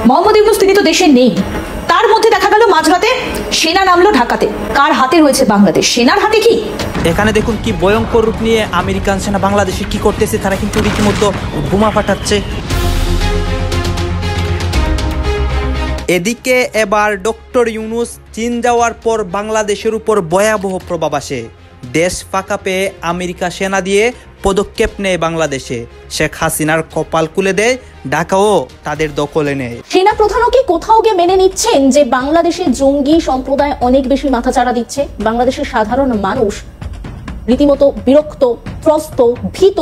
মোহাম্মদ ইউনূস তিনি তো দেশে নেই, তার মধ্যে দেখা গেল মাঝরাতে সেনা নামলো ঢাকাতে। কার হাতে রয়েছে বাংলাদেশ? সেনার হাতে কি? এখানে দেখুন কি ভয়ঙ্কর রূপ নিয়ে আমেরিকান সেনা বাংলাদেশে কি করতেছে, তারা কিন্তু রীতিমতো বোমা ফাটাচ্ছে। এদিকে এবার ডক্টর ইউনূস চীন যাওয়ার পর বাংলাদেশের উপর ভয়াবহ প্রভাব আসে। দেশ ফাঁকা পেয়ে আমেরিকা সেনা দিয়ে পদক্ষেপ নেয় বাংলাদেশে। শেখ হাসিনার কপাল খুলে দেয়, ঢাকাও তাদের দখলে নেয়। সেনা প্রধানও কি কোথাও গিয়ে মেনে নিচ্ছেন যে বাংলাদেশের জঙ্গি সম্প্রদায় অনেক বেশি মাথাচাড়া দিচ্ছে? বাংলাদেশের সাধারণ মানুষ রীতিমতো বিরক্ত, ত্রস্ত, ভীত।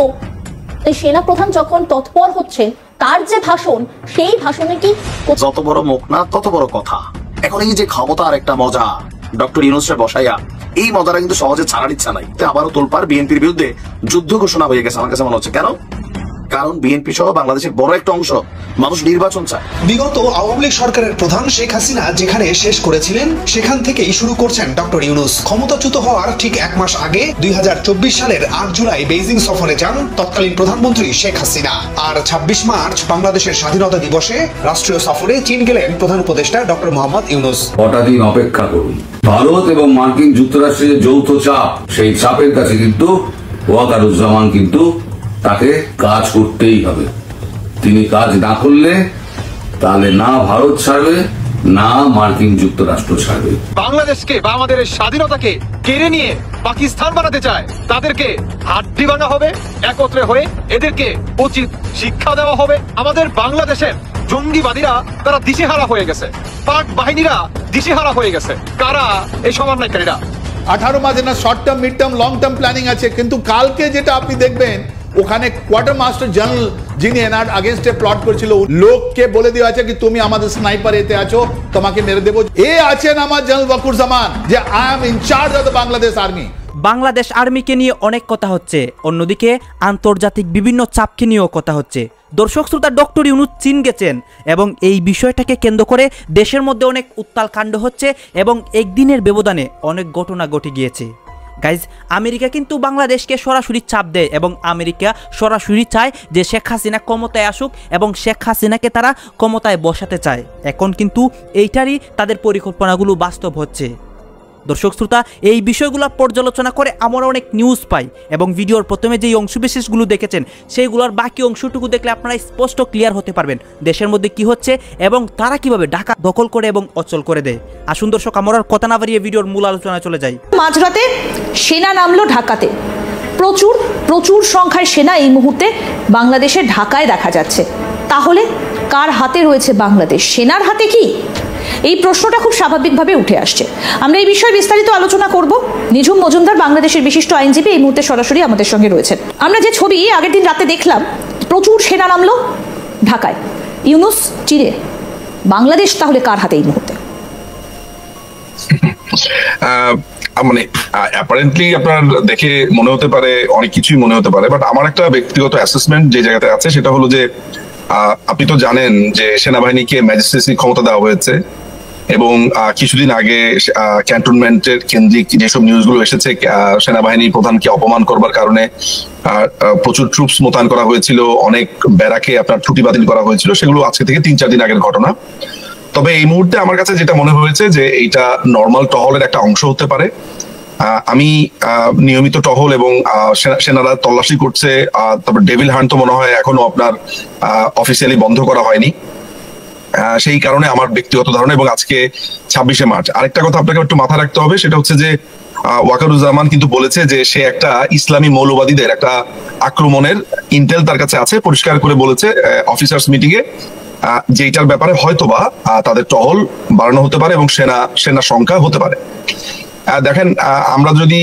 তাই সেনা প্রধান যখন তৎপর হচ্ছেন, তার যে ভাষণ, সেই ভাষণে কি যত বড় মুখ না তত বড় কথা। এখন এই যে ক্ষমতার একটা মজা ডক্টর ইউনূসকে বসাইয়া, এই মজাটা কিন্তু সহজে ছাড়ার ইচ্ছা নাই। আবারও তোলপাড় বিএনপির বিরুদ্ধে যুদ্ধ ঘোষণা হয়ে গেছে আমার কাছে মনে হচ্ছে। কেন? কারণ বিএনপি সহ বাংলাদেশের বড় একটা অংশ মানুষ নির্বাচন চায়। বিগত আওয়ামী লীগ সরকারের প্রধান শেখ হাসিনা যেখানে শেষ করেছিলেন, সেখান থেকেই শুরু করছেন ডক্টর ইউনূস। ক্ষমতাচ্যুত হওয়ার ঠিক 1 মাস আগে 2024 সালের 8 জুলাই বেইজিং সফরে যান তৎকালীন প্রধানমন্ত্রী শেখ হাসিনা। আর 26 মার্চ বাংলাদেশের স্বাধীনতা দিবসে রাষ্ট্রীয় সফরে চীন গেলেন প্রধান উপদেষ্টা ডক্টর মোহাম্মদ ইউনূস। কটা দিন অপেক্ষা করুন। ভারত এবং মার্কিন যুক্তরাষ্ট্রের যৌথ চাপ, সেই চাপের কাছে কিন্তু ওয়াকারুজ্জামান কিন্তু তাকে কাজ করতেই হবে। তিনি কাজ না করলে তাহলে না ভারত ছাড়বে, না মার্কিন যুক্তরাষ্ট্র ছাড়বে। বাংলাদেশকে বা আমাদের স্বাধীনতাকে কেড়ে নিয়ে পাকিস্তান বানাতে চায়, তাদেরকে হাড্ডি ভাঙা হবে। একত্রে হয়ে এদেরকে উচিত শিক্ষা দেওয়া হবে। আমাদের বাংলাদেশের জঙ্গিবাদীরা তারা দিশেহারা হয়ে গেছে, পাক বাহিনীরা দিশেহারা হয়ে গেছে। কারা এই সমন্বয়কারীরা? 18 মাসে না short term, mid term, long term planning আছে। কিন্তু কালকে যেটা আপনি দেখবেন, ওখানে কোয়ার্টার মাস্টার জেনারেল যিনি এনার আগেনস্টে প্লট করেছিল, লোককে বলে দেওয়া আছে কি তুমি আমাদের স্নাইপার এতে আছো, তোমাকে মেরে দেবো। এ আছেন আমার জেনারেল ওয়াকারুজ্জামান, যে I am in charge of the Bangladesh army. Bangladesh আর্মিকে নিয়ে অনেক কথা হচ্ছে, অন্যদিকে আন্তর্জাতিক বিভিন্ন চাপকে নিয়েও কথা হচ্ছে। দর্শক শ্রোতা, ডক্টর ইউনূস চীন গেছেন এবং এই বিষয়টাকে কেন্দ্র করে দেশের মধ্যে অনেক উত্তাল কাণ্ড হচ্ছে এবং একদিনের ব্যবধানে অনেক ঘটনা ঘটে গিয়েছে। গাইজ, আমেরিকা কিন্তু বাংলাদেশকে সরাসরি চাপ দেয় এবং আমেরিকা সরাসরি চায় যে শেখ হাসিনা ক্ষমতায় আসুক এবং শেখ হাসিনাকে তারা ক্ষমতায় বসাতে চায়। এখন কিন্তু এইটারই তাদের পরিকল্পনাগুলো বাস্তব হচ্ছে। দর্শক শ্রোতা, এই বিষয়গুলো পর্যালোচনা করে আমরা অনেক নিউজ পাই এবং ভিডিওর প্রথমে যেই অংশবিশেষগুলো দেখেছেন সেইগুলোর বাকি অংশটুকু দেখলে আপনারা স্পষ্ট ক্লিয়ার হতে পারবেন দেশের মধ্যে কি হচ্ছে এবং তারা কিভাবে ঢাকা দখল করে এবং অচল করে দেয়। আসুন দর্শক, আমরা কথা না বাড়িয়ে ভিডিওর মূল আলোচনায় চলে যাই। মাঝরাতে সেনা নামলো ঢাকাতে। প্রচুর প্রচুর সংখ্যায় সেনা এই মুহূর্তে বাংলাদেশের ঢাকায় দেখা যাচ্ছে। তাহলে কার হাতে রয়েছে বাংলাদেশ? সেনার হাতে কি? এই প্রশ্নটা খুব স্বাভাবিকভাবে উঠে আসছে। আমরা এই বিষয়ে বিস্তারিত আলোচনা করব। নিঝুম মজুমদার, বাংলাদেশের বিশিষ্ট আইনজীবী, এই মুহূর্তে সরাসরি আমাদের সঙ্গে রয়েছেন। আমরা যে ছবি আগের দিন রাতে দেখলাম, প্রচুর সেনা নামলো ঢাকায়, ইউনূস চীনে। বাংলাদেশ তাহলে কার হাতে এই মুহূর্তে? মানে অ্যাপারেন্টলি আপনার দেখে মনে হতে পারে অনেক কিছুই মনে হতে পারে, বাট আমার একটা ব্যক্তিগত অ্যাসেসমেন্ট যে জায়গাতে আছে সেটা হলো যে আপনি তো জানেন যে সেনাবাহিনীকে ম্যাজিস্ট্রেসি ক্ষমতা দেওয়া হয়েছে এবং কিছুদিন আগে ক্যান্টনমেন্টের কেন্দ্রিক যেসব নিউজগুলো এসেছে, সেনাবাহিনী প্রধানকে অপমান করবার কারণে প্রচুর ট্রুপস মোতায়েন করা হয়েছিল, অনেক ব্যারাকে আপনার ছুটি বাতিল করা হয়েছিল। সেগুলো আজকে থেকে 3-4 দিন আগের ঘটনা। তবে এই মুহূর্তে আমার কাছে যেটা মনে হয়েছে যে এইটা নর্মাল টহলের একটা অংশ হতে পারে। আমি নিয়মিত টহল এবং সেনারা তল্লাশি করছে। তারপর ডেভিল হান্ট তো মনে হয় এখনো আপনার অফিসিয়ালি বন্ধ করা হয়নি। সেই কারণে আমার ব্যক্তিগত ধারণা, এবং আজকে 26শে মার্চ। আরেকটা কথা আপনাকে একটু মাথায় রাখতে হবে, সেটা হচ্ছে যে ওয়াকারুজ্জামান কিন্তু বলেছে যে সে একটা ইসলামী মৌলবাদীদের একটা আক্রমণের ইন্টেল তার কাছে আছে, পরিষ্কার করে বলেছে অফিসার্স মিটিং এ, যেটার ব্যাপারে হয়তোবা তাদের টহল বাড়ানো হতে পারে এবং সেনা সংখ্যা হতে পারে। দেখেন, আমরা যদি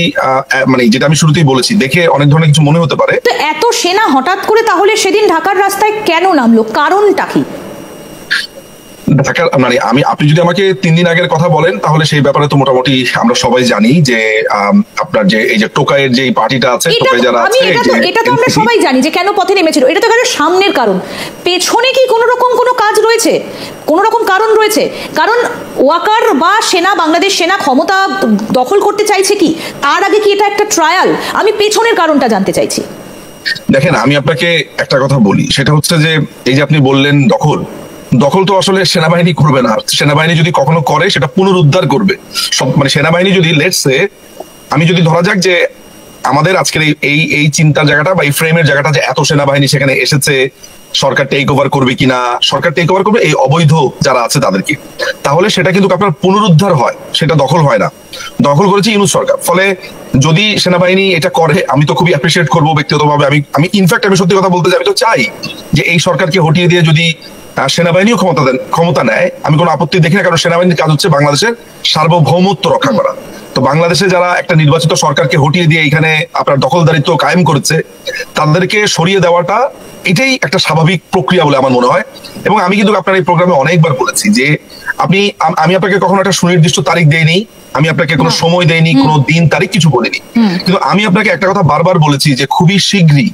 মানে যেটা আমি শুরুতেই বলেছি, দেখে অনেক ধরনের কিছু মনে হতে পারে। এত সেনা হঠাৎ করে তাহলে সেদিন ঢাকার রাস্তায় কেন নামলো? কারণটা কি? ঢাকার মানে আপনি যদি আমাকে 3 দিন আগের কথা বলেন তাহলে সেই ব্যাপারে তো মোটামুটি আমরা সবাই জানি যে আপনার যে এই যে টোকাইয়ের যে পার্টিটা আছে, টোকাই যারা আছে, এটা তো আমরা সবাই জানি যে কেন পথে নেমেছিল। এটা তো কারণ সামনের কারণ, পেছনে কি কোনো রকম কোনো কাজ রয়েছে, কোনো রকম কারণ রয়েছে? কারণ ওয়াকার বা সেনা, বাংলাদেশ সেনা ক্ষমতা দখল করতে চাইছে কি? তার আগে কি এটা একটা ট্রায়াল? আমি পেছনের কারণটা জানতে চাইছি। দেখেন, আমি আপনাকে একটা কথা বলি, সেটা হচ্ছে যে এই যে আপনি বললেন দখল, দখল তো আসলে সেনাবাহিনী করবে না। সেনাবাহিনী যদি কখনো করে সেটা পুনরুদ্ধার করবে। সব মানে সেনাবাহিনী যদি লেটসে, আমি যদি ধরা যাক যে আমাদের আজকের এই চিন্তার জায়গাটা বা এই ফ্রেমের জায়গাটা যে এত সেনাবাহিনী সেখানে এসেছে, সরকার টেক ওভার করবে কিনা, সরকার টেক ওভার করবে এই অবৈধ যারা আছে তাদেরকে, তাহলে সেটা কিন্তু আপনার পুনরুদ্ধার হয়, সেটা দখল হয় না। দখল করেছে ইউনূস সরকার। ফলে যদি সেনাবাহিনী এটা করে আমি তো খুবই অ্যাপ্রিসিয়েট করবো ব্যক্তিগতভাবে। আমি ইনফ্যাক্ট আমি সত্যি কথা বলতে চাই, আমি তো চাই যে এই সরকারকে হটিয়ে দিয়ে যদি সেনাবাহিনীও ক্ষমতা নেয়, আমি কোনো আপত্তি দেখি না। কারণ সেনাবাহিনীর কাজ হচ্ছে বাংলাদেশের সার্বভৌমত্ব রক্ষা করা। তো বাংলাদেশে যারা একটা নির্বাচিত সরকারকে হটিয়ে দিয়ে এখানে আপনার দখলদারিত্ব কায়েম করেছে, তাদেরকে সরিয়ে দেওয়াটা এটাই একটা স্বাভাবিক প্রক্রিয়া বলে আমার মনে হয়। এবং আমি কিন্তু আপনার এই প্রোগ্রামে অনেকবার বলেছি যে আমি আপনাকে কখনো একটা সুনির্দিষ্ট তারিখ দেইনি, আমি আপনাকে কোনো সময় দেইনি, কোনো দিন তারিখ কিছু বলিনি, কিন্তু আমি আপনাকে একটা কথা বারবার বলেছি যে খুবই শীঘ্রই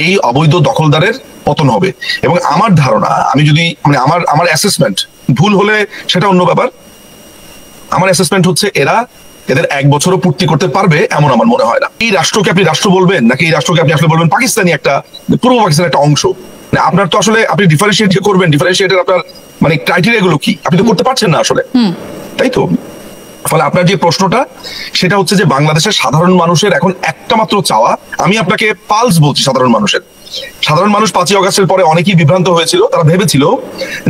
এই অবৈধ দখলদারের পতন হবে। এবং আমার ধারণা, আমি যদি মানে আমার অ্যাসেসমেন্ট ভুল হলে সেটা অন্য ব্যাপার, আমার অ্যাসেসমেন্ট হচ্ছে এদের 1 বছরও পূর্তি করতে পারবে এমন আমার মনে হয় না। এই রাষ্ট্রকে আপনি রাষ্ট্র বলবেন নাকি এই রাষ্ট্রকে আপনি আসলে বলবেন পাকিস্তানি একটা পূর্ব পাকিস্তানের একটা অংশ? আপনার তো আসলে আপনি ডিফারেন্সিয়েট করবেন, ডিফারেন্সিয়েটের আপনার মানে ক্রাইটেরিয়া গুলো কি আপনি তো করতে পারছেন না আসলে, তাই তো? ফলে আপনার যে প্রশ্নটা সেটা হচ্ছে যে বাংলাদেশের সাধারণ মানুষের এখন একটা মাত্র চাওয়া, আমি আপনাকে পালস বলছি সাধারণ মানুষের। সাধারণ মানুষ 5ই অগাস্টের পরে অনেকেই বিভ্রান্ত হয়েছিল, তারা ভেবেছিল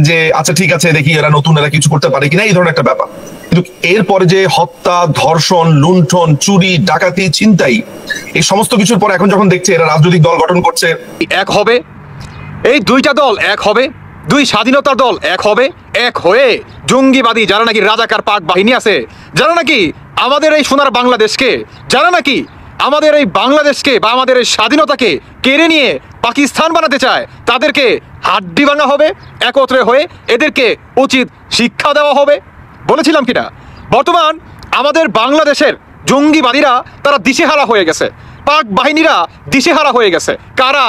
যে আচ্ছা ঠিক আছে দেখি এরা নতুন, এরা কিছু করতে পারে কিনা, এই ধরনের একটা ব্যাপার। কিন্তু এরপরে যে হত্যা, ধর্ষণ, লুণ্ঠন, চুরি, ডাকাতি, ছিনতাই, এই সমস্ত কিছুর পরে এখন যখন দেখছে এরা রাজনৈতিক দল গঠন করছে, এক হবে, এই দুইটা দল এক হবে, দুই স্বাধীনতার দল এক হবে, এক হয়ে জঙ্গিবাদী যারা নাকি রাজাকার পাক বাহিনী আছে, যারা নাকি আমাদের এই সোনার বাংলাদেশকে, যারা নাকি আমাদের এই বাংলাদেশকে বা আমাদের এই স্বাধীনতাকে কেড়ে নিয়ে পাকিস্তান বানাতে চায়, তাদেরকে হাড্ডি ভাঙা হবে, একত্রে হয়ে এদেরকে উচিত শিক্ষা দেওয়া হবে। বলেছিলাম কিনা? বর্তমান আমাদের বাংলাদেশের জঙ্গিবাদীরা তারা দিশেহারা হয়ে গেছে, পাক বাহিনীরা দিশেহারা হয়ে গেছে। কারা?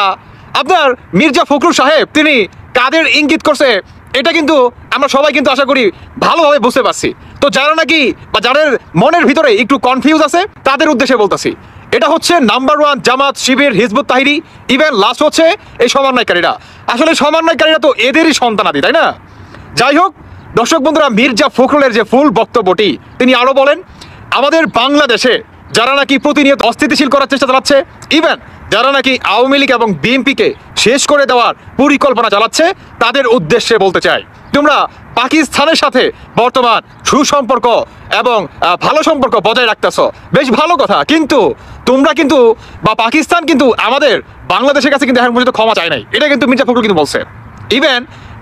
আপনার মির্জা ফখরুল সাহেব তিনি কাদের ইঙ্গিত করছে এটা কিন্তু আমরা সবাই কিন্তু আশা করি ভালোভাবে বুঝতে পারছি। তো যারা নাকি বা যাদের মনের ভিতরে একটু কনফিউজ আছে তাদের উদ্দেশ্যে বলতেছি, এটা হচ্ছে নাম্বার 1 জামাত, শিবির, হিজবুত তাহরির, ইভেন লাস্ট হচ্ছে এই সমন্বয়কারীরা। আসলে সমন্বয়কারীরা তো এদেরই সন্তানাদি, তাই না? যাই হোক দর্শক বন্ধুরা, মির্জা ফখরুলের যে ফুল বক্তব্যটি, তিনি আরো বলেন আমাদের বাংলাদেশে যারা নাকি প্রতিনিয়ত অস্থিতিশীল করার চেষ্টা চালাচ্ছে, ইভেন যারা নাকি আওয়ামী লীগ এবং বিএনপিকে শেষ করে দেওয়ার পরিকল্পনা চালাচ্ছে, তাদের উদ্দেশ্যে বলতে চাই, তোমরা পাকিস্তানের সাথে বর্তমান সুসম্পর্ক এবং ভালো সম্পর্ক বজায় রাখতেছো, বেশ ভালো কথা, কিন্তু তোমরা কিন্তু বা পাকিস্তান কিন্তু আমাদের বাংলাদেশের কাছে কিন্তু এখন পর্যন্ত ক্ষমা চায় নাই। এটা কিন্তু মির্জা ফখরুল কিন্তু বলছে। ইভেন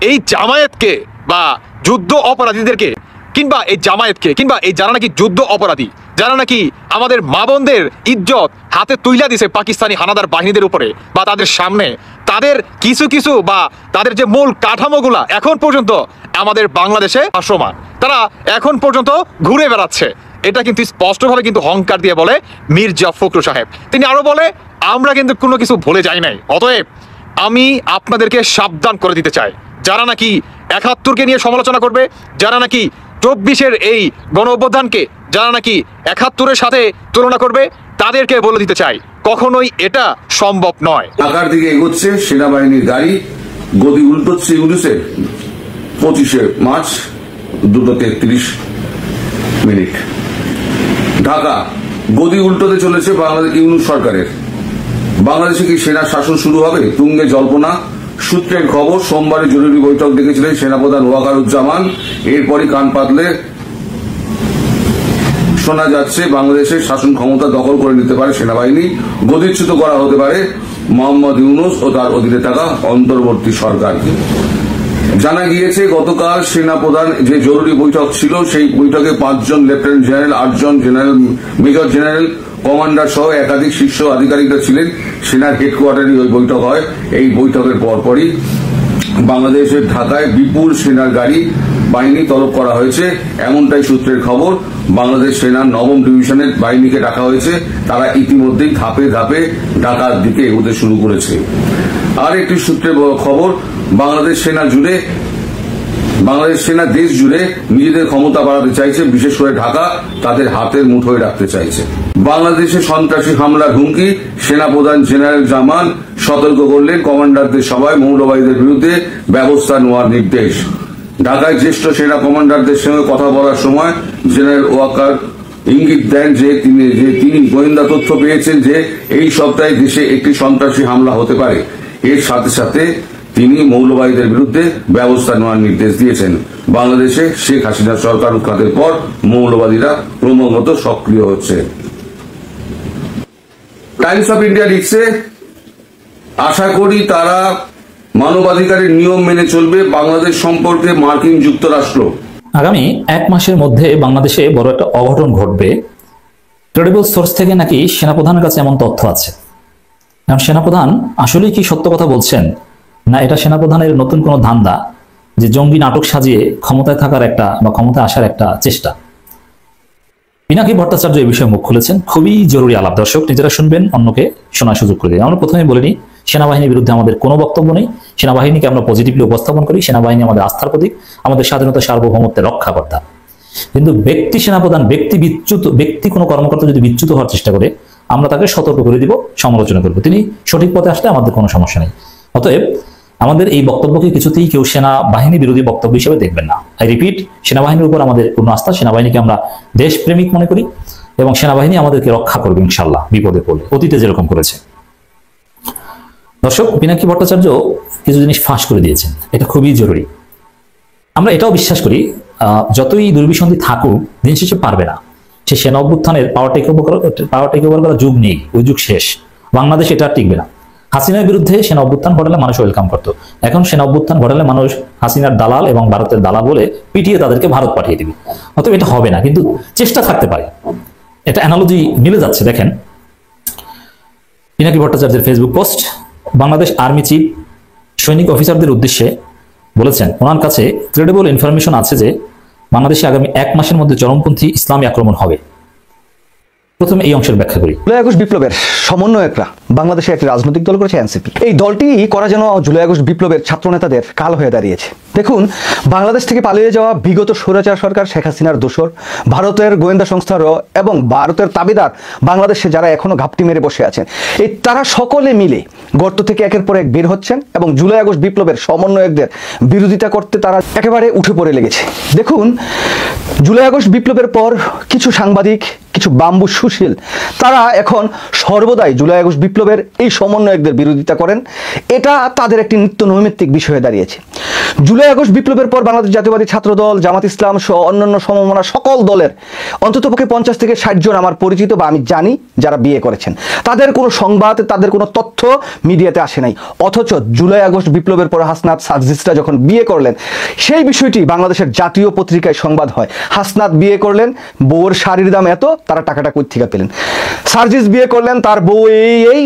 এই জামায়াতকে বা যুদ্ধ অপরাধীদেরকে কিংবা এই জামায়াতকে কিংবা এই যারা নাকি যুদ্ধ অপরাধী, যারা নাকি আমাদের মা বোনদের ইজ্জত হাতে তুইলা দিছে পাকিস্তানি হানাদার বাহিনীদের উপরে বা তাদের সামনে, তাদের কিছু কিছু বা তাদের যে মূল কাঠামোগুলা এখন পর্যন্ত আমাদের বাংলাদেশে ভাসমান, তারা এখন পর্যন্ত ঘুরে বেড়াচ্ছে। এটা কিন্তু স্পষ্টভাবে কিন্তু হংকার দিয়ে বলে মির্জা ফখরুল সাহেব। তিনি আরো বলে আমরা কিন্তু কোনো কিছু ভুলে যাই নাই। অতএব আমি আপনাদেরকে সাবধান করে দিতে চাই, যারা নাকি ৭১কে নিয়ে সমালোচনা করবে, যারা নাকি ২৪-এর এই গণ অভ্যুত্থানকে যারা নাকি ৭১-এর সাথে তুলনা করবে, তাদেরকে বলে দিতে চাই কখনোই এটা সম্ভব নয়। ঢাকার দিকে এগোচ্ছে সেনাবাহিনীর গাড়ি, গদি উল্টোচ্ছে ইউনূসের। 25শে মার্চ 2:33 ঢাকা গদি উল্টোতে চলেছে বাংলাদেশ ইউনূস সরকারের। বাংলাদেশে কি সেনা শাসন শুরু হবে? তুঙ্গে জল্পনা। সূত্রের খবর, সোমবারে জরুরি বৈঠক ডেকেছিলেন সেনাপ্রধান ওয়াকারুজ্জামান। এরপরই কান পাতলে শোনা যাচ্ছে বাংলাদেশের শাসন ক্ষমতা দখল করে নিতে পারে সেনাবাহিনী, গদিচ্যুত করা হতে পারে মোহাম্মদ ইউনূস ও তার অধীনে থাকা অন্তর্বর্তী সরকারকে। জানা গিয়েছে গতকাল সেনাপ্রধান যে জরুরি বৈঠক ছিল, সেই বৈঠকে 5 জন লেফটেন্যান্ট জেনারেল, 8 জন জেনারেল, মেজর জেনারেল, কমান্ডার সহ একাধিক শীর্ষ আধিকারিকরা ছিলেন। সেনার হেডকোয়ার্টারে ওই বৈঠক হয়। এই বৈঠকের পরপরই বাংলাদেশের ঢাকায় বিপুল সেনার গাড়ি বাহিনী তলব করা হয়েছে, এমনটাই সূত্রের খবর। বাংলাদেশ সেনার 9ম ডিভিশনের বাহিনীকে ডাকা হয়েছে। তারা ইতিমধ্যেই ধাপে ধাপে ঢাকার দিকে এগোতে শুরু করেছে। আর একটি সূত্রের খবর, বাংলাদেশ সেনা জুড়ে বাংলাদেশ সেনা দেশ জুড়ে নিজেদের ক্ষমতা বাড়াতে চাইছে, বিশেষ করে ঢাকা তাদের হাতের মুঠোয় রাখতে চাইছে। বাংলাদেশে সন্ত্রাসী হামলার হুমকি, সেনাপ্রধান জেনারেল জামান সতর্ক করলেন কমান্ডারদের সবাই মৌলবাদীদের বিরুদ্ধে ব্যবস্থা নেওয়ার নির্দেশ। ঢাকায় জ্যেষ্ঠ সেনা কমান্ডারদের সঙ্গে কথা বলার সময় জেনারেল ওয়াকার ইঙ্গিত দেন যে তিনি গোয়েন্দা তথ্য পেয়েছেন যে এই সপ্তাহে দেশে একটি সন্ত্রাসী হামলা হতে পারে। এর সাথে সাথে তিনি মৌলবাদীদের বিরুদ্ধে ব্যবস্থা নেওয়ার নির্দেশ দিয়েছেন। বাংলাদেশে শেখ হাসিনা সরকার উৎখাতের পর মৌলবাদীরা ক্রমাগত সক্রিয় হচ্ছে। টাইমস অফ ইন্ডিয়া লিখছে, আশা করি তারা মানবাধিকারের নিয়ম মেনে চলবে, বাংলাদেশ সম্পর্কে মার্কিন যুক্তরাষ্ট্র। আগামী 1 মাসের মধ্যে বাংলাদেশে বড় একটা অঘটন ঘটবে। ক্রেডিবল সোর্স থেকে নাকি সেনাপ্রধানের কাছে এমন তথ্য আছে। কারণ সেনাপ্রধান আসলেই কি সত্য কথা বলছেন, না এটা সেনাপ্রধানের নতুন কোনো ধান্দা যে জঙ্গি নাটক সাজিয়ে ক্ষমতায় থাকার একটা বা ক্ষমতায় আসার একটা চেষ্টা। পিনাকি ভট্টাচার্য এই বিষয়ে মুখ খুলেছেন। খুবই জরুরি আলাপ, দর্শক নিজেরা শুনবেন, অন্যকে শোনার সুযোগ করে দিন। আমরা প্রথমে বলিনি সেনাবাহিনীর বিরুদ্ধে আমাদের কোনো বক্তব্য নেই। সেনাবাহিনীকে আমরা পজিটিভলি উপস্থাপন করি। সেনাবাহিনী আমাদের আস্থার প্রতীক, আমাদের স্বাধীনতা সার্বভৌমত্বের রক্ষাকর্তা। কিন্তু ব্যক্তি সেনাপ্রধান, ব্যক্তি কোনো কর্মকর্তা যদি বিচ্যুত হওয়ার চেষ্টা করে, আমরা তাকে সতর্ক করে দিব, সমালোচনা করব। তিনি সঠিক পথে আসলে আমাদের কোনো সমস্যা নেই। অতএব আমাদের এই বক্তব্যকে কিছুতেই কেউ সেনাবাহিনী বিরোধী বক্তব্য হিসেবে দেখবেন না। আই রিপিট, সেনাবাহিনীর উপর আমাদের পূর্ণ আস্থা। সেনাবাহিনীকে আমরা দেশপ্রেমিক মনে করি এবং সেনাবাহিনী আমাদেরকে রক্ষা করবে ইনশাল্লাহ, বিপদে পড়লে, অতীতে যেরকম করেছে। দর্শক, পিনাকি ভট্টাচার্য কিছু জিনিস ফাঁস করে দিয়েছেন, এটা খুবই জরুরি। আমরা এটাও বিশ্বাস করি যতই দুর্বিসন্ধি থাকুক, দিন শেষে পারবে না। সে সেনা অভ্যুত্থানের পাওয়ার টেক ওভার করার যুগ নেই, ওই যুগ শেষ। বাংলাদেশ এটা টিকবে না। হাসিনার বিরুদ্ধে সেনা অভ্যুত্থান ঘটালে মানুষ ওয়েলকাম করতো। এখন সেনা অভ্যুত্থান ঘটালে মানুষ হাসিনার দালাল এবং ভারতের দালাল বলে পিটিয়ে তাদেরকে ভারত পাঠিয়ে দিবে। অতএব এটা হবে না, কিন্তু চেষ্টা থাকতে পারে। এটা অ্যানালজি মিলে যাচ্ছে। দেখেন পিনাকি ভট্টাচার্যের Facebook post. Bangladesh army chief সৈনিক অফিসারদের উদ্দেশ্যে বলেছেন, ওনার কাছে ক্রেডিবল ইনফরমেশন আছে যে বাংলাদেশে আগামী 1 মাসের মধ্যে চরমপন্থী ইসলামী আক্রমণ হবে। প্রথমে এই অংশের ব্যাখ্যা করি। জুলাই আগস্ট বিপ্লবের সমন্বয়করা বাংলাদেশে একটি রাজনৈতিক দল করেছে এনসিপি। এই দলটি করা যেন জুলাই আগস্ট বিপ্লবের ছাত্র নেতাদের কাল হয়ে দাঁড়িয়েছে। দেখুন, বাংলাদেশ থেকে পালিয়ে যাওয়া বিগত স্বৈরাচার সরকার শেখ হাসিনার দোসর, ভারতের গোয়েন্দা সংস্থার এবং ভারতের তাবেদার বাংলাদেশে যারা এখনো ঘাপটি মেরে বসে আছেন, এই তারা সকলে মিলে গর্ত থেকে একের পর এক বের হচ্ছেন এবং জুলাই আগস্ট বিপ্লবের সমন্বয়কদের বিরোধিতা করতে তারা একেবারে উঠে পড়ে লেগেছে। দেখুন, জুলাই আগস্ট বিপ্লবের পর কিছু সাংবাদিক, কিছু বাম্বু সুশীল, তারা এখন সর্বদাই জুলাই আগস্ট বিপ্লবের এই সমন্বয়কদের বিরোধিতা করেন। এটা তাদের একটি নিত্য নৈমিত্তিক বিষয়ে দাঁড়িয়েছে। জুলাই আগস্ট বিপ্লবের পর বাংলাদেশ জাতীয়বাদী ছাত্র দল, জামাত ইসলাম সহ অন্যান্য সমমনা সকল দলের অন্ততপক্ষে 50 থেকে 60 জন আমার পরিচিত বা আমি জানি যারা বিয়ে করেছেন। তাদের কোনো সংবাদ, তাদের কোনো তথ্য মিডিয়াতে আসে নাই। অথচ জুলাই আগস্ট বিপ্লবের পর হাসনাত সার্জিসরা যখন বিয়ে করলেন, সেই বিষয়টি বাংলাদেশের জাতীয় পত্রিকায় সংবাদ হয়। হাসনাত বিয়ে করলেন, বউর শাড়ির দাম এত, তারা টাকাটা কই থেকে পেলেন। সার্জিস বিয়ে করলেন, তার বউ এই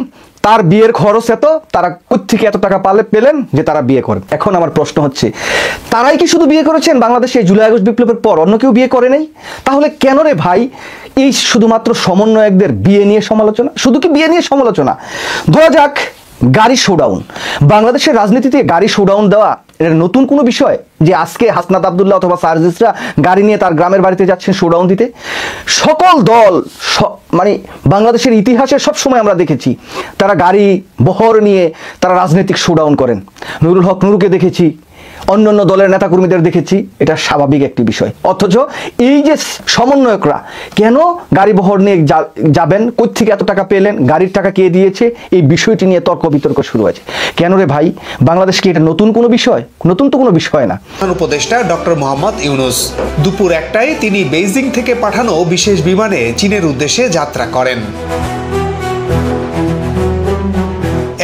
তার বিয়ের খরচ এত, তারা কোত্থেকে এত টাকা পেলেন যে তারা বিয়ে করেন। এখন আমার প্রশ্ন হচ্ছে, তারাই কি শুধু বিয়ে করেছেন বাংলাদেশে জুলাই আগস্ট বিপ্লবের পর? অন্য কেউ বিয়ে করে নেই? তাহলে কেন রে ভাই এই শুধুমাত্র সমন্বয়কদের বিয়ে নিয়ে সমালোচনা? শুধু কি বিয়ে নিয়ে সমালোচনা? ধরা যাক গাড়ি শোডাউন। বাংলাদেশের রাজনীতিতে গাড়ি শোডাউন দেওয়া এটা নতুন কোনো বিষয় যে আজকে হাসনাত আব্দুল্লাহ অথবা সার্জিসরা গাড়ি নিয়ে তার গ্রামের বাড়িতে যাচ্ছেন শোডাউন দিতে? সকল দল মানে বাংলাদেশের ইতিহাসে সবসময় আমরা দেখেছি তারা গাড়ি বহর নিয়ে তারা রাজনৈতিক শোডাউন করেন। নুরুল হক নুরুকে দেখেছি, অন্যান্য দলের নেতাকর্মীদের দেখেছি, এটা স্বাভাবিক একটি বিষয়। অথচ এই যে সমন্বয়করা কেন গাড়ি বহর নিয়ে যাবেন, কোত্থেকে এত টাকা পেলেন, গাড়ির টাকা কে দিয়েছে, এই বিষয়টি নিয়ে তর্ক বিতর্ক শুরু হয়েছে। কেন রে ভাই, বাংলাদেশ কি এটা নতুন কোনো বিষয়? নতুন তো কোনো বিষয় না। উপদেষ্টা ডক্টর মোহাম্মদ ইউনূস দুপুর 1টায় তিনি বেইজিং থেকে পাঠানো বিশেষ বিমানে চীনের উদ্দেশ্যে যাত্রা করেন।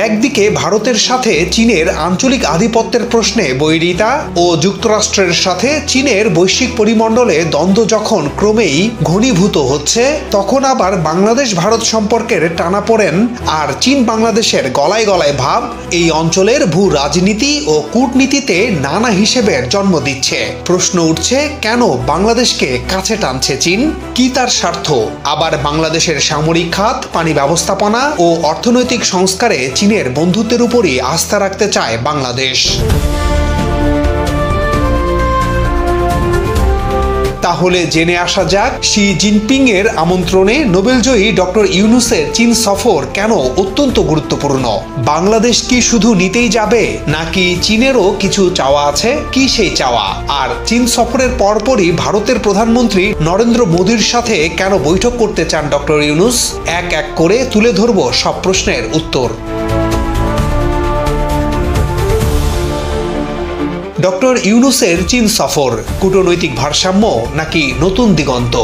একদিকে ভারতের সাথে চীনের আঞ্চলিক আধিপত্যের প্রশ্নে বৈরিতা ও যুক্তরাষ্ট্রের সাথে চীনের বৈশ্বিক পরিমণ্ডলে দ্বন্দ্ব যখন ক্রমেই ঘনীভূত হচ্ছে, তখন আবার বাংলাদেশ ভারত সম্পর্কের টানাপোড়েন আর চীন বাংলাদেশের গলায় গলায় ভাব এই অঞ্চলের ভূ রাজনীতি ও কূটনীতিতে নানা হিসেবের জন্ম দিচ্ছে। প্রশ্ন উঠছে, কেন বাংলাদেশকে কাছে টানছে চীন? কি তার স্বার্থ? আবার বাংলাদেশের সামরিক খাত, পানি ব্যবস্থাপনা ও অর্থনৈতিক সংস্কারে চীনের বন্ধুত্বের উপরই আস্থা রাখতে চায় বাংলাদেশ। তাহলে জেনে আসা যাক শি জিনপিং এর আমন্ত্রণে নোবেলজয়ী ডক্টর ইউনূসের চীন সফর কেন অত্যন্ত গুরুত্বপূর্ণ। বাংলাদেশ কি শুধু নিতেই যাবে নাকি চীনেরও কিছু চাওয়া আছে? কি সেই চাওয়া? আর চীন সফরের পরপরই ভারতের প্রধানমন্ত্রী নরেন্দ্র মোদীর সাথে কেন বৈঠক করতে চান ডক্টর ইউনূস? এক এক করে তুলে ধরব সব প্রশ্নের উত্তর। ডক্টর ইউনূসের চীন সফর কূটনৈতিক ভারসাম্য নাকি নতুন দিগন্ত?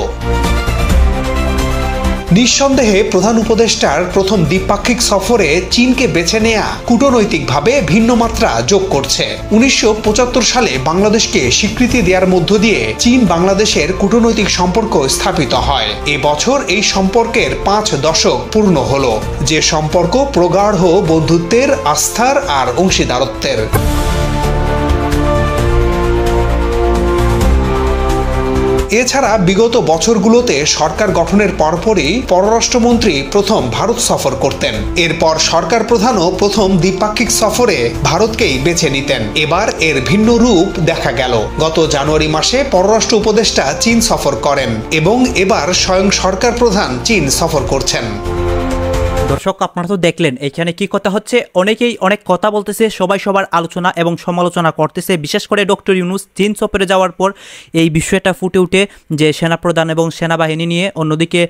নিঃসন্দেহে প্রধান উপদেষ্টার প্রথম দ্বিপাক্ষিক সফরে চীনকে বেছে নেয়া কূটনৈতিকভাবে ভিন্ন মাত্রা যোগ করছে। 1975 সালে বাংলাদেশকে স্বীকৃতি দেওয়ার মধ্য দিয়ে চীন বাংলাদেশের কূটনৈতিক সম্পর্ক স্থাপিত হয়। এবছর এই সম্পর্কের 5 দশক পূর্ণ হলো, যে সম্পর্ক প্রগাঢ় বন্ধুত্বের, আস্থার আর অংশীদারত্বের। এছাড়া বিগত বছরগুলোতে সরকার গঠনের পরপরই পররাষ্ট্রমন্ত্রী প্রথম ভারত সফর করতেন। এরপর সরকার প্রধানও প্রথম দ্বিপাক্ষিক সফরে ভারতকেই বেছে নিতেন। এবার এর ভিন্ন রূপ দেখা গেল। গত জানুয়ারি মাসে পররাষ্ট্র উপদেষ্টা চীন সফর করেন এবং এবার স্বয়ং সরকার প্রধান চীন সফর করছেন। দর্শক, আপনারা তো দেখলেন এখানে কি কথা হচ্ছে। অনেকেই অনেক কথা বলতেছে, সবাই সবার আলোচনা এবং সমালোচনা করতেছে। বিশেষ করে ডক্টর ইউনূস চীন সফরে যাওয়ার পর এই বিষয়টা ফুটে উঠে যে সেনাপ্রধান এবং সেনাবাহিনী নিয়ে, অন্যদিকে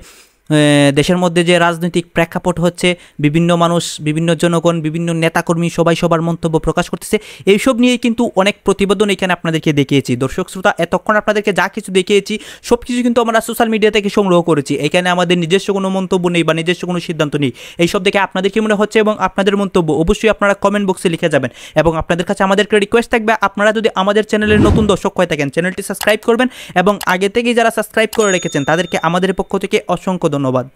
দেশের মধ্যে যে রাজনৈতিক প্রেক্ষাপট হচ্ছে, বিভিন্ন মানুষ, বিভিন্ন জনগণ, বিভিন্ন নেতাকর্মী সবাই সবার মন্তব্য প্রকাশ করতেছে। এইসব নিয়েই কিন্তু অনেক প্রতিবেদন এখানে আপনাদেরকে দেখিয়েছি। দর্শক শ্রোতা, এতক্ষণ আপনাদেরকে যা কিছু দেখিয়েছি সব কিছু কিন্তু আমরা সোশ্যাল মিডিয়া থেকে সংগ্রহ করেছি। এখানে আমাদের নিজস্ব কোনো মন্তব্য নেই বা নিজস্ব কোনো সিদ্ধান্ত নেই। এইসব দেখে আপনাদের কি মনে হচ্ছে এবং আপনাদের মন্তব্য অবশ্যই আপনারা কমেন্ট বক্সে লিখে যাবেন। এবং আপনাদের কাছে আমাদেরকে রিকোয়েস্ট থাকবে, আপনারা যদি আমাদের চ্যানেলের নতুন দর্শক হয়ে থাকেন চ্যানেলটি সাবস্ক্রাইব করবেন এবং আগে থেকেই যারা সাবস্ক্রাইব করে রেখেছেন তাদেরকে আমাদের পক্ষ থেকে অসংখ্য ধন্যবাদ।